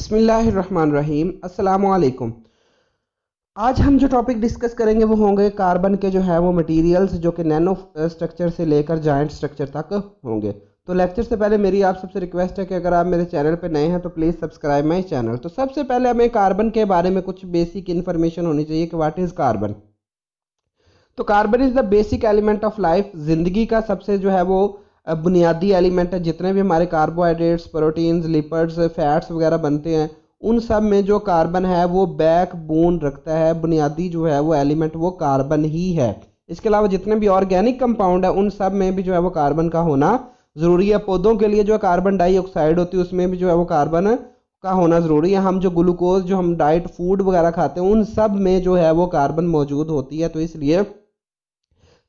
बिस्मिल्लाहिर्रहमानिर्रहीम। अस्सलामुअलैकुम। आज हम जो टॉपिक डिस्कस करेंगे वो होंगे कार्बन के जो है वो मटेरियल्स जो कि नैनो स्ट्रक्चर से लेकर जायंट स्ट्रक्चर तक होंगे। तो लेक्चर से पहले मेरी आप सबसे रिक्वेस्ट है कि अगर आप मेरे चैनल पर नए हैं तो प्लीज़ सब्सक्राइब माई चैनल। तो सबसे पहले हमें कार्बन के बारे में कुछ बेसिक इन्फॉर्मेशन होनी चाहिए कि व्हाट इज़ कार्बन। तो carbon is the basic element of life. ज़िंदगी का सबसे जो है वो बुनियादी एलिमेंट है। जितने भी हमारे कार्बोहाइड्रेट्स, प्रोटीन्स, लिपिड्स, फैट्स वगैरह बनते हैं उन सब में जो कार्बन है वो बैक बोन रखता है। बुनियादी जो है वो एलिमेंट वो कार्बन ही है। इसके अलावा जितने भी ऑर्गेनिक कंपाउंड है उन सब में भी जो है वो कार्बन का होना ज़रूरी है। पौधों के लिए जो कार्बन डाइऑक्साइड होती है उसमें भी जो है वो कार्बन का होना ज़रूरी है। हम जो ग्लूकोज जो हम डाइट फूड वगैरह खाते हैं उन सब में जो है वो कार्बन मौजूद होती है। तो इसलिए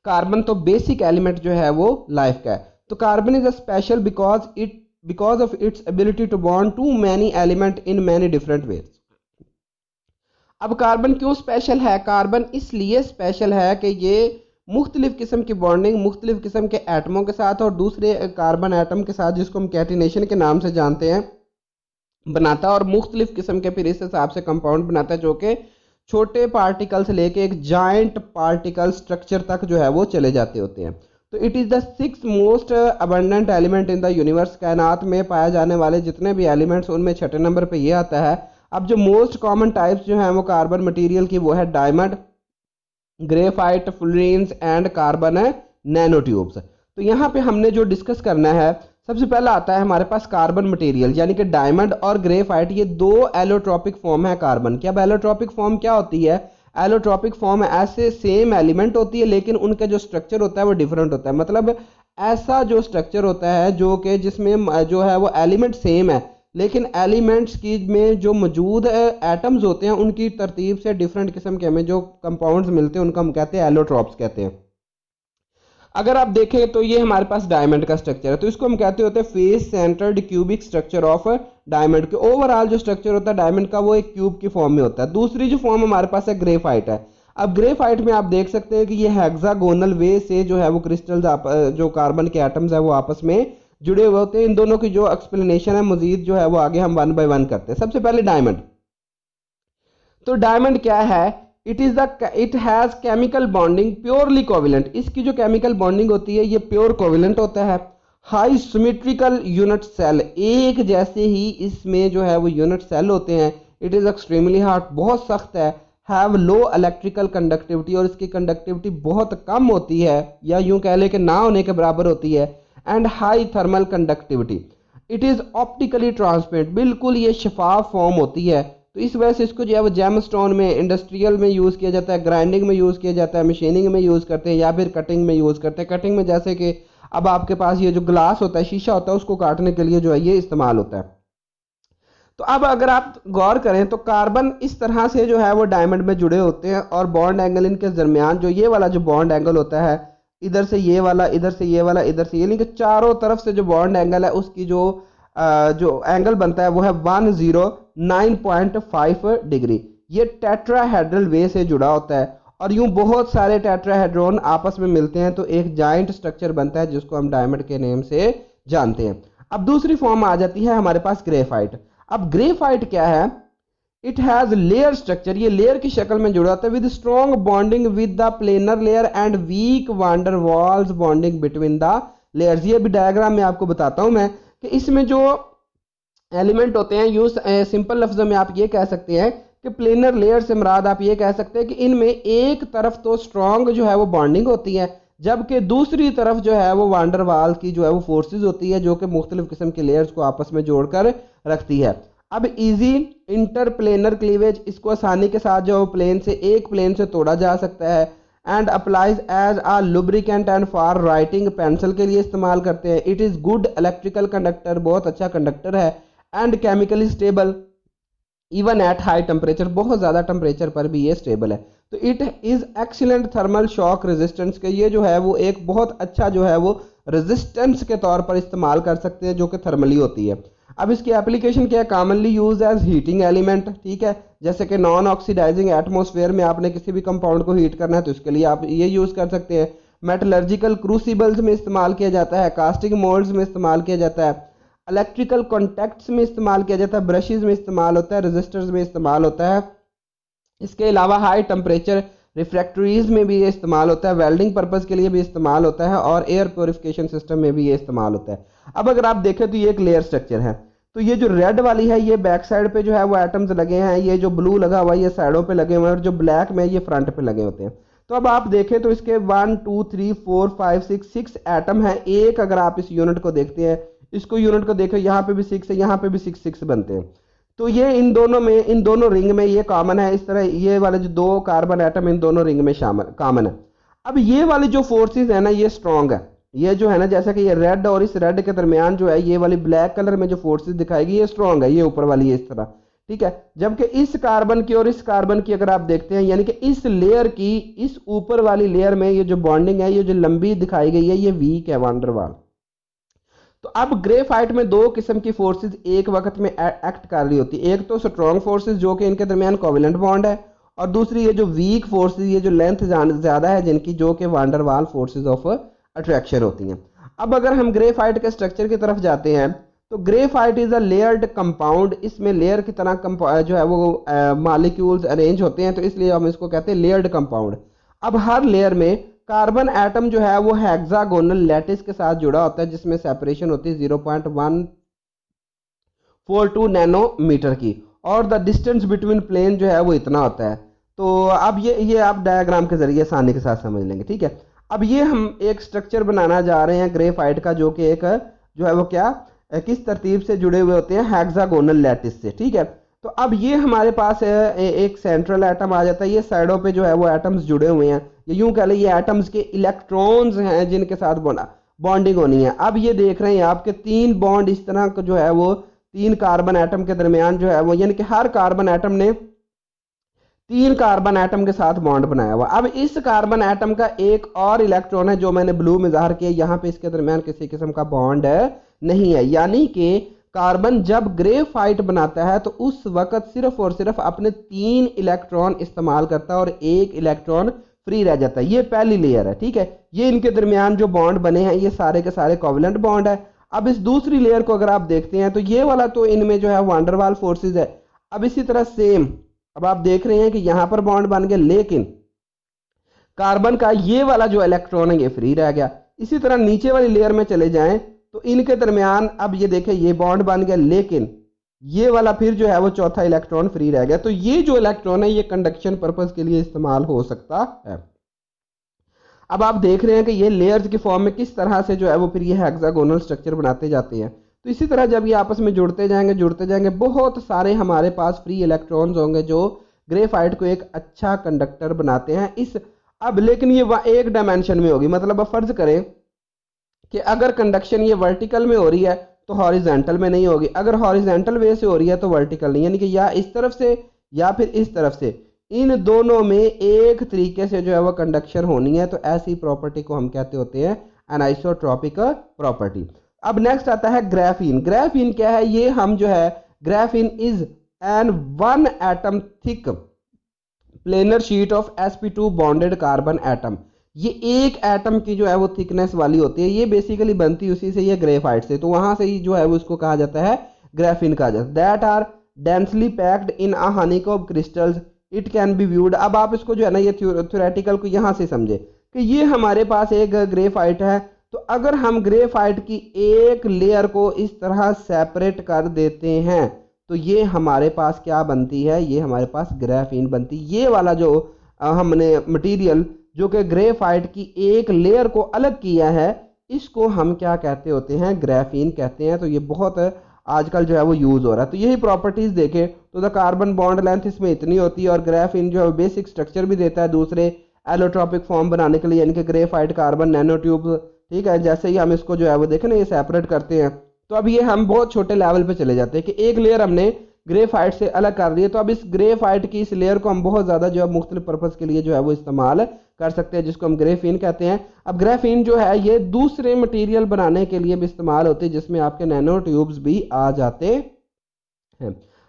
कार्बन तो बेसिक एलिमेंट जो है वो लाइफ का है। तो carbon is a special because of its ability to bond to many element in many different ways. अब कार्बन क्यों स्पेशल है? कार्बन इसलिए स्पेशल है कि ये मुख्तलिफ किस्म की बॉन्डिंग मुख्तलिफ किस्म के एटमों के साथ और दूसरे कार्बन एटम के साथ जिसको हम कैटिनेशन के नाम से जानते हैं बनाता है और मुख्तलिफ किस्म के फिर इस हिसाब से कंपाउंड बनाता है जो कि छोटे पार्टिकल से लेके एक जाइंट पार्टिकल स्ट्रक्चर तक जो है वो चले जाते होते हैं। तो it is the 6th most abundant element in the universe. कायनात में पाए जाने वाले जितने भी एलिमेंट्स उनमें छठे नंबर पे ये आता है। अब जो मोस्ट कॉमन टाइप्स जो हैं वो कार्बन मटेरियल की वो है diamond, graphite, fluorines and carbon nano tubes. तो यहाँ पे हमने जो डिस्कस करना है सबसे पहला आता है हमारे पास कार्बन मटेरियल यानी कि डायमंड और ग्रेफाइट। ये दो एलोट्रॉपिक फॉर्म है कार्बन की। अब एलोट्रॉपिक फॉर्म क्या होती है? एलोट्रॉपिक फॉर्म ऐसे सेम एलिमेंट होती है लेकिन उनका जो स्ट्रक्चर होता है वो डिफरेंट होता है। मतलब ऐसा जो स्ट्रक्चर होता है जो कि जिसमें जो है वो एलिमेंट सेम है लेकिन एलिमेंट्स की में जो मौजूद एटम्स होते हैं उनकी तरतीब से डिफरेंट किस्म के हमें जो कंपाउंड्स मिलते हैं उनको हम कहते हैं एलोट्रॉप्स कहते हैं। अगर आप देखें तो ये हमारे पास डायमंड का स्ट्रक्चर है तो इसको हम कहते होते हैं face centred cubic structure of diamond के। ओवरऑल जो स्ट्रक्चर होता है डायमंड का वो एक क्यूब की फॉर्म में होता है। दूसरी जो फॉर्म हमारे पास है ग्रेफाइट है। अब ग्रेफाइट में आप देख सकते हैं कि ये हेक्सागोनल वे से जो है वो क्रिस्टल्स जो कार्बन के एटम्स है वो आपस में जुड़े हुए होते हैं। इन दोनों की जो एक्सप्लेनेशन है मजीद जो है वो आगे हम 1 बाय 1 करते हैं। सबसे पहले डायमंड। तो डायमंड क्या है? It has chemical bonding purely covalent. इसकी जो केमिकल बॉन्डिंग होती है ये प्योर कोवेलेंट होता है। हाई सिमेट्रिकल यूनिट सेल, एक जैसे ही इसमें जो है वो यूनिट सेल होते हैं। इट इज एक्सट्रीमली हार्ड, बहुत सख्त है। हैव लो इलेक्ट्रिकल कंडक्टिविटी, और इसकी कंडक्टिविटी बहुत कम होती है या यूं कह ले कि ना होने के बराबर होती है। And high thermal conductivity. It is optically transparent, बिल्कुल ये शफाफ फॉर्म होती है। तो इस वजह से इसको जो है वो जेमस्टोन में, इंडस्ट्रियल में यूज़ किया जाता है, ग्राइंडिंग में यूज़ किया जाता है, मशीनिंग में यूज़ करते हैं या फिर कटिंग में यूज़ करते हैं। कटिंग में जैसे कि अब आपके पास ये जो ग्लास होता है, शीशा होता है, उसको काटने के लिए जो है ये इस्तेमाल होता है। तो अब अगर आप गौर करें तो कार्बन इस तरह से जो है वो डायमंड में जुड़े होते हैं और बॉन्ड एंगल इनके दरमियान जो ये वाला जो बॉन्ड एंगल होता है, इधर से ये वाला, इधर से ये वाला, इधर से ये, यानी कि चारों तरफ से जो बॉन्ड एंगल है उसकी जो एंगल बनता है वो है 109.5 डिग्री। ये टेट्राहेड्रल वे से जुड़ा होता है और यूं बहुत सारे टेट्राहेड्रॉन आपस में मिलते हैं तो एक जाइंट स्ट्रक्चर बनता है जिसको हम डायमंड के नेम से जानते हैं। अब दूसरी फॉर्म आ जाती है हमारे पास ग्रेफाइट। अब ग्रेफाइट क्या है? इट हैज लेयर स्ट्रक्चर, ये लेयर की शक्ल में जुड़ा होता है with strong bonding with the planar layer and weak van der Waals bonding between the layers. ये भी डायग्राम में आपको बताता हूं मैं कि इसमें जो एलिमेंट होते हैं यूज सिंपल लफ्जों में आप ये कह सकते हैं कि प्लेनर लेयर से मुराद आप ये कह सकते हैं कि इनमें एक तरफ तो स्ट्रॉन्ग जो है वो बॉन्डिंग होती है जबकि दूसरी तरफ जो है वो वांडरवाल की जो है वो फोर्सेस होती है जो कि मुख्तलिफ किस्म के लेयर्स को आपस में जोड़कर रखती है। अब इजी इंटरप्लेनर क्लीवेज, इसको आसानी के साथ जो प्लेन से एक प्लेन से तोड़ा जा सकता है। And applies as a lubricant and for writing, pencil के लिए इस्तेमाल करते हैं। It is good electrical conductor, बहुत अच्छा कंडक्टर है। And chemically stable even at high temperature, बहुत ज़्यादा टेम्परेचर पर भी ये स्टेबल है। तो it is excellent thermal shock resistance के, ये जो है वो एक बहुत अच्छा जो है वो रेजिस्टेंस के तौर पर इस्तेमाल कर सकते हैं जो कि थर्मली होती है। अब इसकी एप्लीकेशन क्या है? Commonly use as heating element, ठीक है, जैसे कि नॉन ऑक्सीडाइजिंग एटमॉस्फेयर में आपने किसी भी कंपाउंड को हीट करना है तो इसके लिए आप ये यूज़ कर सकते हैं। मेटलर्जिकल क्रूसिबल्स में इस्तेमाल किया जाता है, कास्टिंग मोल्ड्स में इस्तेमाल किया जाता है। इलेक्ट्रिकल कॉन्टैक्ट्स में इस्तेमाल किया जाता है, ब्रशेज में इस्तेमाल होता है, रजिस्टर्स में इस्तेमाल होता है। इसके अलावा हाई टेम्परेचर रिफ्रैक्टरीज में भी ये इस्तेमाल होता है, वेल्डिंग पर्पज़ के लिए भी इस्तेमाल होता है और एयर प्योरिफिकेशन सिस्टम में भी ये इस्तेमाल होता है। अब अगर आप देखें तो ये एक लेयर स्ट्रक्चर है। तो ये जो रेड वाली है ये बैक साइड पे जो है वो एटम्स लगे हैं, ये जो ब्लू लगा हुआ है ये साइडों पे लगे हुए हैं और जो ब्लैक में ये फ्रंट पे लगे होते हैं। तो अब आप देखें तो इसके 1 2 3 4 5 6 एटम है। एक अगर आप इस यूनिट को देखते हैं, इसको यूनिट को देखो, यहाँ पे भी 6 है, यहाँ पे भी 6 बनते हैं। तो ये इन दोनों में, इन दोनों रिंग में ये कॉमन है। इस तरह ये वाले जो दो कार्बन एटम इन दोनों रिंग में शामिल कॉमन है। अब ये वाली जो फोर्सेस है ना ये स्ट्रॉन्ग है। ये जो है ना, जैसा कि ये रेड और इस रेड के दरमियान जो है ये वाली ब्लैक कलर में जो फोर्सेस दिखाएगी ये स्ट्रॉन्ग है, ये ऊपर वाली है इस तरह, ठीक है। जबकि इस कार्बन की और इस कार्बन की अगर आप देखते हैं, यानी कि इस लेयर की इस ऊपर वाली लेयर में ये जो बॉन्डिंग है, ये जो लंबी दिखाई गई है, ये वीक है, वान डर वाल। तो अब ग्रेफाइट में दो किस्म की फोर्सेस एक वक्त में एक्ट कर रही होती है। एक तो स्ट्रॉन्ग फोर्सेस जो कि इनके दरमियान कोवेलेंट बॉन्ड है, और दूसरी ये जो वीक फोर्सेस, ये जो लेंथ ज्यादा है जिनकी, जो कि वान डर वाल फोर्सेस ऑफ अट्रैक्शन होती हैं। अब अगर हम ग्रेफाइट के स्ट्रक्चर की तरफ जाते हैं तो graphite is a layered compound. इसमें लेयर की तरह जो है वो मॉलिक्यूल्स अरेंज होते हैं, तो इसलिए हम इसको कहते हैं लेयर्ड कंपाउंड। अब हर लेयर में कार्बन एटम जो है वो हेक्सागोनल लैटिस के साथ जुड़ा होता है, जिसमें सेपरेशन होती है 0.142 नैनोमीटर की, और द डिस्टेंस बिटवीन प्लेन जो है वो इतना होता है। तो अब ये आप डायग्राम के जरिए आसानी के साथ समझ लेंगे, ठीक है। अब ये हम एक स्ट्रक्चर बनाना जा रहे हैं ग्रेफाइट का, जो कि एक जो है वो क्या किस तरतीब से जुड़े हुए होते हैं, हेक्सागोनल लैटिस से, ठीक है। तो अब ये हमारे पास एक सेंट्रल एटम आ जाता है, ये साइडों पे जो है वो एटम्स जुड़े हुए हैं, ये यूं कह लें ये एटम्स के इलेक्ट्रॉन्स हैं जिनके साथ बॉन्डिंग होनी है। अब ये देख रहे हैं आपके 3 बॉन्ड इस तरह का जो है वो 3 कार्बन एटम के दरमियान जो है वो, यानी कि हर कार्बन एटम ने 3 कार्बन एटम के साथ बॉन्ड बनाया हुआ। अब इस कार्बन एटम का एक और इलेक्ट्रॉन है जो मैंने ब्लू में ज़ाहिर किया, यहाँ पे इसके दरमियान किसी किस्म का बॉन्ड नहीं है। यानी कि कार्बन जब ग्रेफाइट बनाता है तो उस वक्त सिर्फ और सिर्फ अपने 3 इलेक्ट्रॉन इस्तेमाल करता है और एक इलेक्ट्रॉन फ्री रह जाता है। ये पहली लेयर है, ठीक है। ये इनके दरमियान जो बॉन्ड बने हैं ये सारे के सारे कोवेलेंट बॉन्ड है। अब इस दूसरी लेयर को अगर आप देखते हैं तो ये वाला तो इनमें जो है वान डर वाल फोर्सेज है। अब इसी तरह सेम, अब आप देख रहे हैं कि यहां पर बॉन्ड बन गया, लेकिन कार्बन का ये वाला जो इलेक्ट्रॉन है ये फ्री रह गया। इसी तरह नीचे वाली लेयर में चले जाएं तो इनके दरमियान अब ये देखें ये बॉन्ड बन गया, लेकिन ये वाला फिर जो है वो चौथा इलेक्ट्रॉन फ्री रह गया। तो ये जो इलेक्ट्रॉन है ये कंडक्शन पर्पस के लिए इस्तेमाल हो सकता है। अब आप देख रहे हैं कि ये लेयर्स की फॉर्म में किस तरह से जो है वो फिर ये हेक्सागोनल स्ट्रक्चर बनाते जाते हैं। तो इसी तरह जब ये आपस में जुड़ते जाएंगे बहुत सारे हमारे पास फ्री इलेक्ट्रॉन्स होंगे जो ग्रेफाइट को एक अच्छा कंडक्टर बनाते हैं। इस अब लेकिन ये एक डायमेंशन में होगी, मतलब अब फर्ज करें कि अगर कंडक्शन ये वर्टिकल में हो रही है तो हॉरिजेंटल में नहीं होगी, अगर हॉरिजेंटल वे से हो रही है तो वर्टिकल नहीं, यानी कि या इस तरफ से या फिर इस तरफ से, इन दोनों में एक तरीके से जो है वो कंडक्शन होनी है। तो ऐसी प्रॉपर्टी को हम कहते होते हैं एनाइसोट्रॉपिक प्रॉपर्टी। अब नेक्स्ट आता है ग्राफीन। ग्राफीन क्या है, ये हम जो है graphene is an 1 atom thick planar sheet of sp2 bonded carbon atom. ये एक एटम की जो है वो थिकनेस वाली होती है, ये बेसिकली बनती है उसी से, ये ग्रेफाइट से, तो वहां से ही जो है वो इसको कहा जाता है ग्राफीन कहा जाता है। That are densely packed in a honeycomb crystals, it can be viewed. अब आप इसको जो है ना ये थ्योरेटिकल को यहाँ से समझे कि ये हमारे पास एक ग्रेफाइट है, तो अगर हम ग्रेफाइट की एक लेयर को इस तरह सेपरेट कर देते हैं तो ये हमारे पास क्या बनती है, ये हमारे पास ग्राफीन बनती है। ये वाला जो हमने मटेरियल जो कि ग्रेफाइट की एक लेयर को अलग किया है, इसको हम क्या कहते होते हैं, ग्राफीन कहते हैं। तो ये बहुत आजकल जो है वो यूज हो रहा है। तो यही प्रॉपर्टीज देखें तो द कार्बन बॉन्ड लेंथ इसमें इतनी होती है, और ग्राफीन जो है बेसिक स्ट्रक्चर भी देता है दूसरे एलोट्रॉपिक फॉर्म बनाने के लिए, यानी कि ग्रेफाइट कार्बन नैनो ट्यूब, ठीक है। जैसे ही हम इसको जो है वो देखें ना ये सेपरेट करते हैं, तो अब ये हम बहुत छोटे लेवल पे चले जाते हैं कि एक लेयर हमने ग्रेफाइट से अलग कर दी है। तो अब इस ग्रेफाइट की इस लेयर को हम बहुत ज़्यादा जो है मुख्तलिफ पर्पज़ के लिए जो है वो इस्तेमाल कर सकते हैं, जिसको हम ग्रेफीन कहते हैं। अब ग्रेफीन जो है ये दूसरे मटेरियल बनाने के लिए भी इस्तेमाल होती है, जिसमें आपके नैनो ट्यूब्स भी आ जाते हैं।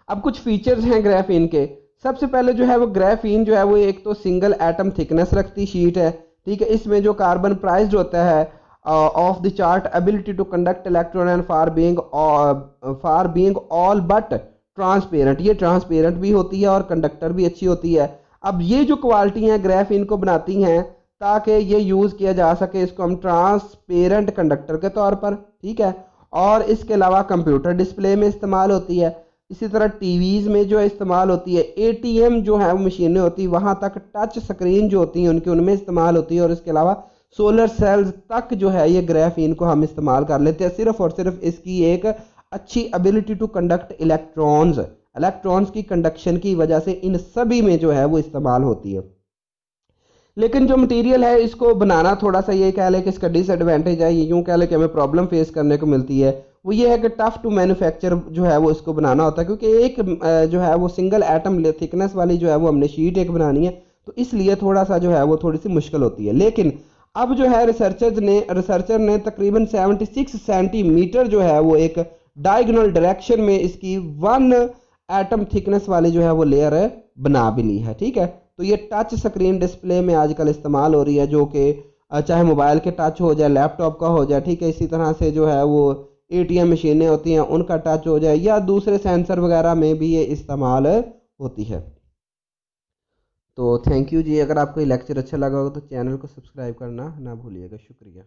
अब कुछ फीचर्स हैं ग्रेफीन के। सबसे पहले जो है वो ग्रेफीन जो है वो एक तो सिंगल एटम थिकनेस रखती शीट है, ठीक है। इसमें जो कार्बन प्राइज्ड होता है of the chart ability to conduct electron and for being all but transparent, ये ट्रांसपेरेंट भी होती है और कंडक्टर भी अच्छी होती है। अब ये जो क्वालिटी हैं ग्राफीन को बनाती हैं ताकि ये यूज़ किया जा सके इसको हम ट्रांसपेरेंट कंडक्टर के तौर पर, ठीक है। और इसके अलावा कंप्यूटर डिस्प्ले में इस्तेमाल होती है, इसी तरह टीवीज़ में जो इस्तेमाल होती है, एटीएम जो है वो मशीनें होती है वहाँ तक टच स्क्रीन जो होती हैं उनकी उनमें इस्तेमाल होती है, और इसके अलावा सोलर सेल्स तक जो है ये ग्राफीन को हम इस्तेमाल कर लेते हैं सिर्फ और सिर्फ इसकी एक अच्छी ability to conduct electrons, electrons की कंडक्शन की वजह से इन सभी में जो है वो इस्तेमाल होती है। लेकिन जो मटेरियल है इसको बनाना थोड़ा सा ये कह लें कि इसका डिसएडवांटेज है, ये यूँ कह लें कि हमें प्रॉब्लम फेस करने को मिलती है, वो ये है कि टफ टू मैन्युफैक्चर जो है वो इसको बनाना होता है, क्योंकि एक जो है वो सिंगल एटम थिकनेस वाली जो है वो हमने शीट एक बनानी है, तो इसलिए थोड़ा सा जो है वो थोड़ी सी मुश्किल होती है। लेकिन अब जो है रिसर्चर ने तकरीबन 76 सेंटीमीटर जो है वो एक डायगोनल डायरेक्शन में इसकी 1 एटम थिकनेस वाली जो है वो लेयर बना भी ली है, ठीक है। तो ये टच स्क्रीन डिस्प्ले में आजकल इस्तेमाल हो रही है, जो कि चाहे मोबाइल के टच हो जाए, लैपटॉप का हो जाए, ठीक है। इसी तरह से जो है वो एटीएम मशीनें होती हैं उनका टच हो जाए, या दूसरे सेंसर वगैरह में भी ये इस्तेमाल होती है। तो थैंक यू जी, अगर आपको ये लेक्चर अच्छा लगा होगा तो चैनल को सब्सक्राइब करना ना भूलिएगा। शुक्रिया।